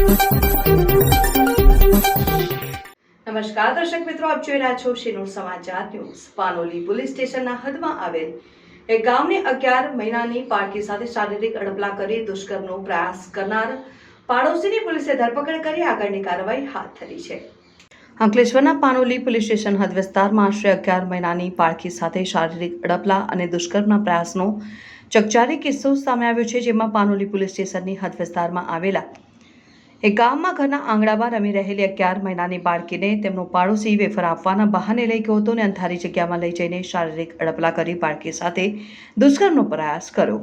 નમસ્કાર દર્શક મિત્રો, આપ જોઈ રહ્યા છો શિનોર સમાચાર ન્યૂઝ। પાનોલી પોલીસ સ્ટેશનના હદમાં આવેલ એક ગામની 11 મહિનાની બાળકી સાથે શારીરિક અડપલા કરી દુષ્કર્મનો પ્રયાસ કરનાર પાડોશીની પોલીસે ધરપકડ કરી આગળની કાર્યવાહી હાથ ધરી છે। અંકલેશ્વરના પાનોલી પોલીસ સ્ટેશન હદ વિસ્તારમાં આશરે 11 મહિનાની બાળકી સાથે શારીરિક અડપલા અને દુષ્કર્મના પ્રયાસનો ચકચારી કિસ્સો સામે આવ્યો છે, જેમાં પાનોલી પોલીસ સ્ટેશનની હદ વિસ્તારમાં આવેલા એક ગામમાં ઘરના આંગણામાં રમી રહેલી 11 મહિનાની બાળકીને તેમનો પાડોશી વેફર આપવાના બહાને લઈ ગયો હતો અને અંધારી જગ્યામાં લઈ જઈને શારીરિક અડપલા કરી બાળકી સાથે દુષ્કર્મનો પ્રયાસ કર્યો,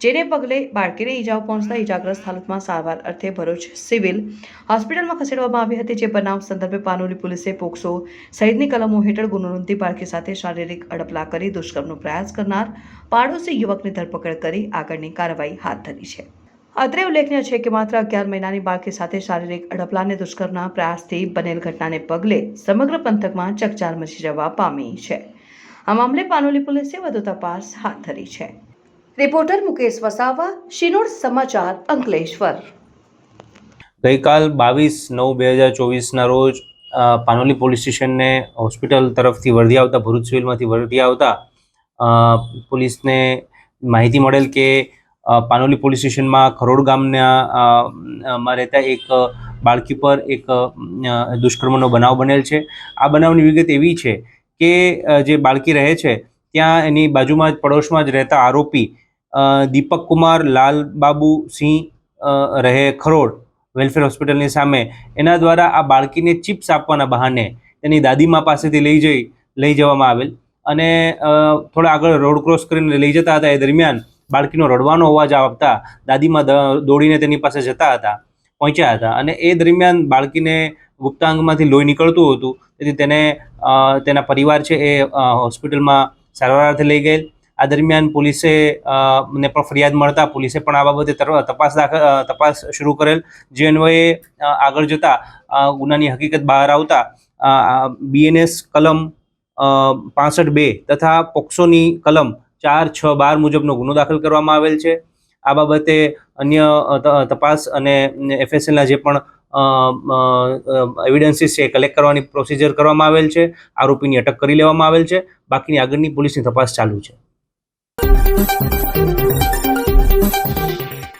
જેને પગલે બાળકીને ઈજાઓ પહોંચતા ઈજાગ્રસ્ત હાલતમાં સારવાર અર્થે ભરૂચ સિવિલ હોસ્પિટલમાં ખસેડવામાં આવી હતી। જે બનાવ સંદર્ભે પાનોલી પોલીસે પોક્સો સહિતની કલમો હેઠળ ગુનો નોંધી બાળકી સાથે શારીરિક અડપલા કરી દુષ્કર્મનો પ્રયાસ કરનાર પાડોશી યુવકની ધરપકડ કરી આગળની કાર્યવાહી હાથ ધરી છે। અત્રે ઉલ્લેખનીય છે કે માત્ર 11 મહિનાની બાળકી સાથે શારીરિક અડપલા અને દુષ્કર્મના પ્રયાસથી બનેલ ઘટનાને પગલે સમગ્ર પંથકમાં ચકચાર મચી જવા પામી છે। આ મામલે પાનોલી પોલીસે વધુ તપાસ હાથ ધરી છે। રિપોર્ટર મુકેશ વસાવા, શિનોર સમાચાર, અંકલેશ્વર। ગઈકાલ 22/9/2024ના રોજ પાનોલી પોલીસ સ્ટેશનને હોસ્પિટલ તરફથી વર્ધી આવતા ભરૂચ સિવિલમાંથી વર્ધી આવતા પોલીસને માહિતી મળેલ કે પાનોલી પોલીસ સ્ટેશનમાં ખરોડ ગામમાં રહેતા એક બાળકી પર એક દુષ્કર્મનો બનાવ બનેલ છે। આ બનાવની વિગત એવી છે કે જે બાળકી રહે છે ત્યાં એની બાજુમાં જ પડોશમાં જ રહેતા આરોપી દીપક કુમાર લાલબાબુ સિંહ રહે ખરોડ વેલફેર હોસ્પિટલની સામે, એના દ્વારા આ બાળકીને ચિપ્સ આપવાના બહાને તેની દાદીમા પાસેથી લઈ જવામાં આવેલ અને થોડા આગળ રોડ ક્રોસ કરીને લઈ જતા હતા। એ દરમિયાન બાળકીનો રડવાનો અવાજ આવતા દાદીમા દોડીને તેની પાસે પહોંચ્યા હતા અને એ દરમિયાન બાળકીને ગુપ્તાંગમાંથી લોહી નીકળતું હતું, તેથી તેને તેના પરિવાર છે એ હોસ્પિટલમાં સારવાર અર્થે લઈ ગયેલ। આ દરમિયાન પોલીસે ને પણ ફરિયાદ મળતા પોલીસે પણ આ બાબતે તપાસ શરૂ કરેલ, જે અન્વયે આગળ જતા ગુનાની હકીકત બહાર આવતા BNS કલમ 65(2) તથા પોક્સોની કલમ 4-6-12 મુજબનો ગુનો દાખલ કરવામાં આવેલ છે। આ બાબતે અન્ય તપાસ અને FSLના જે પણ એવિડન્સીસ છે કલેક્ટ કરવાની પ્રોસિજર કરવામાં આવેલ છે। આરોપીની અટક કરી લેવામાં આવેલ છે। બાકીની આગળની પોલીસની તપાસ ચાલુ છે।